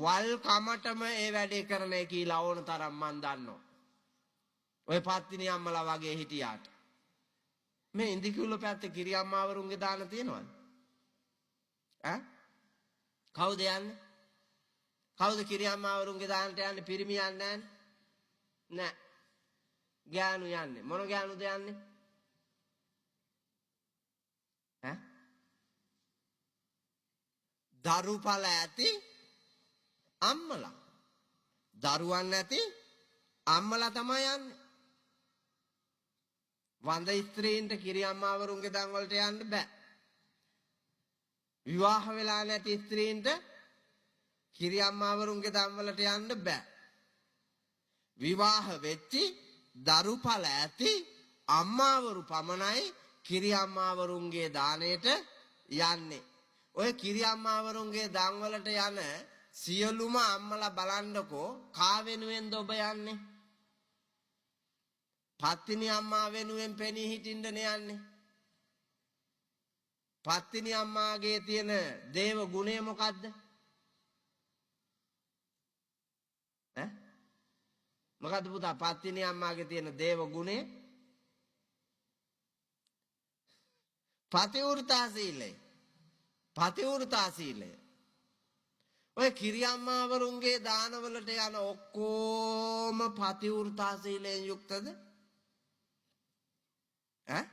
වල් කමටම ඒ වැඩේ කරන්නේ කියලා ඕන තරම් මන් දන්නවා. ඔය පත්තිනි අම්මලා වගේ හිටියාට. මේ ඉන්දිකුල පැත්තේ කිරි අම්මාවරුන්ගේ දාන තියනවද? ඈ? කවුද යන්නේ? කවුද කිරි අම්මාවරුන්ගේ දානට යන්නේ? පිරිමි යන්නේ නැහැ. ගෑනු යන්නේ. මොන ගෑනුද යන්නේ? ඈ? දරුපල ඇති අම්මලා. දරුවන් නැති අම්මලා තමයි යන්නේ. වඳ ස්ත්‍රීන්ට කිරි අම්මාවරුන්ගේ දන් වලට යන්න බෑ. විවාහ වෙලා නැති ස්ත්‍රීන්ට කිරි අම්මාවරුන්ගේ දන් වලට යන්න බෑ. විවාහ වෙච්චි දරුපල ඇති අම්මාවරු පමණයි කිරි අම්මාවරුන්ගේ දාණයට යන්නේ. ඔය කිරි අම්මාවරුන්ගේ දන් වලට යන සියලුම අම්මලා බලන්නකෝ කා වෙනුවෙන්ද ඔබ යන්නේ? පත්තිනි අම්මා වෙනුවෙන් පෙනී හිටින්නනේ යන්නේ. පත්තිනි අම්මාගේ තියෙන දේව ගුණය මොකද්ද? ඈ? මොකද්ද පුතා පත්තිනි අම්මාගේ තියෙන දේව ගුණය? පතිවෘතා සීලය. පතිවෘතා සීලය. ඔය කිරි අම්මාවරුන්ගේ දානවලට යන ඔක්කොම පතිවෘතා සීලයෙන් යුක්තද? ඈ?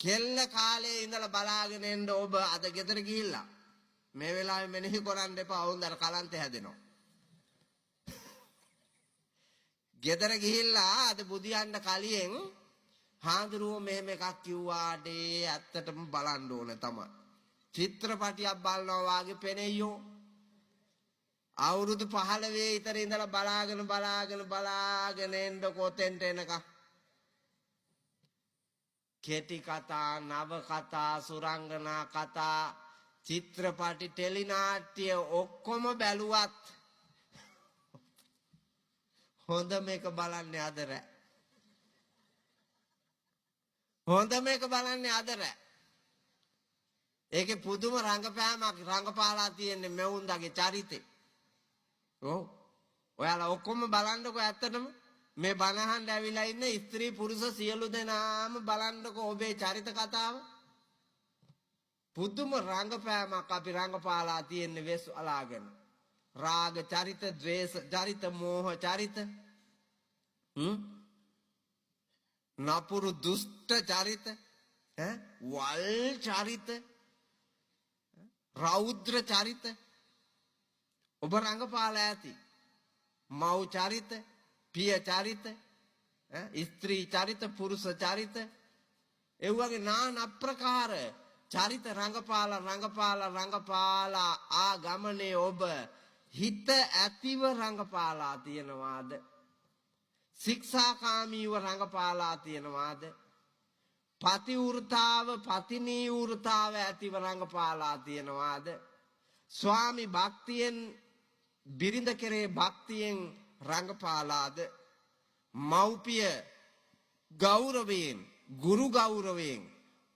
කෙල්ල කාලේ ඉඳලා බලාගෙන එන්න ඔබ අද ගෙදර ගිහිල්ලා මේ වෙලාවේ මෙනෙහි කරන්න එපා වුන්දර කලන්ත හැදෙනවා. ගෙදර ගිහිල්ලා අද බුදියන්න කලින් හාඳුරුවෝ මෙහෙම එකක් කිව්වාඩේ ඇත්තටම බලන්න ඕන තමයි. චිත්‍රපටියක් බලනවා වාගේ පෙනෙయ్యෝ. අවුරුදු 15 විතර ඉඳලා බලාගෙන එන්න කොතෙන්ට එනකම්. කෙටි කතා, නව කතා, සුරංගනා කතා, චිත්‍රපටි, ටෙලි නාට්‍ය ඔක්කොම බැලුවත් හොඳ මේක බලන්නේ අද රෑ. හොඳ මේක බලන්නේ අද රෑ. ඒකේ පුදුම රංගපෑමක් රංගපාලා තියෙන්නේ මෙවුන්දගේ චරිතේ. ඔව්. ඔයාලා ඔක්කොම බලන්නකෝ ඇත්තටම මේ බණහන් ඇවිල්ලා ඉන්න ස්ත්‍රී පුරුෂ සියලු දෙනාම බලන්නකෝ ඔබේ චරිත කතාව. පුදුම රංගපෑමක් අපි රංගපාලා තියෙන්නේ වෙස් අලාගෙන. රාග චරිත, ද්වේෂ චරිත, මෝහ චරිත. නපුරු දුෂ්ට චරිත, වල් චරිත, රෞද්‍ර චරිත ඔබ රංගපාලා ඇති. මව් චරිත, පිය චරිත, ස්ත්‍රී චරිත, පුරුෂ චරිත, ඒ වගේ নানা ප්‍රකාර චරිත රංගපාලා ආ ගමනේ ඔබ හිත ඇතිව රංගපාලා තියනවාද? ශික්ෂාකාමීව රංගපාලා තියනවාද? පතිවෘතාව පතිනී වෘතාව ඇතිව රංගපාලා තියනවාද? ස්වාමි භක්තියෙන් බිරිඳ කෙරේ භක්තියෙන් රංගපාලාද? මව්පිය ගෞරවයෙන් ගුරු ගෞරවයෙන්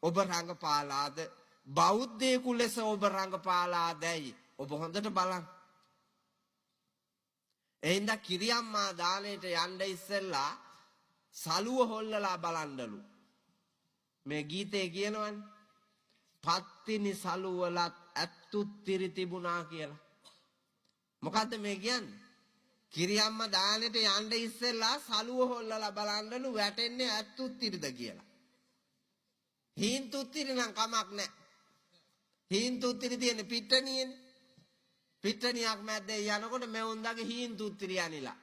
ඔබ රංගපාලාද? බෞද්ධයෙකු ලෙස ඔබ රංගපාලාදැයි ඔබ හොඳට බලන්න. එහෙනම් කිරියම්මා දාණයට යන්න ඉස්සෙල්ලා සලුව හොල්ලලා බලන්නලු. මේ ගීතේ කියනවනේ පත්තිනි සලුවලත් ඇත්තුත්තිරි තිබුණා කියලා. මොකද්ද මේ කියන්නේ? කිරියම්මා දාණයට යන්න ඉස්සෙල්ලා සලුව හොල්ලලා බලන්නලු වැටෙන්නේ ඇත්තුත්තිරිද කියලා. හීන්තුත්තිරි නම් කමක් නැහැ. හීන්තුත්තිරි තියෙන්නේ පිට්ටනියනේ. පිට්ටනියක් මැද්දේ යනකොට මෙවුන්දගේ හීන්තුත්තිරි යනිලා.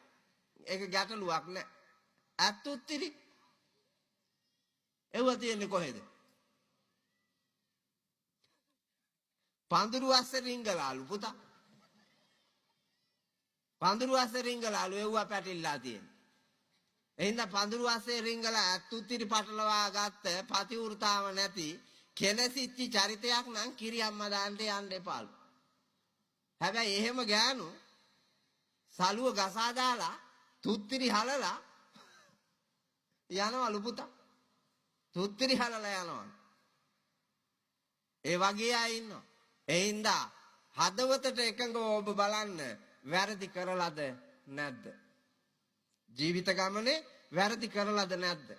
ඒක ගැටලුවක් නැහැ. ඇත්තුත්තිරි එව්ව තියෙන්නේ කොහෙද? පඳුරු අස්සේ රිංගලාලු පුතා. පඳුරු අස්සේ රිංගලාලු එව්ව පැටිල්ලා තියෙන්නේ. එහෙනම් පඳුරු අස්සේ රිංගලා ඇත්තුත්තිරි පටලවා ගත්ත පතිවෘතාව නැති කෙනසිච්චි චරිතයක් නම් කිරියම්මා දාන්නට යන්න එපාලු. හැබැයි එහෙම ගෑනු සලුව ගසා දාලා තුත්තිරි හලලා යනවලු පුතා. තුත්තිරි හලලා යනවා. ඒ වගේ අය ඉන්නවා. ඒ හින්දා හදවතට එකඟව ඔබ බලන්න වැරදි කරලාද නැද්ද? ජීවිත ගමනේ වැරදි කරලාද නැද්ද?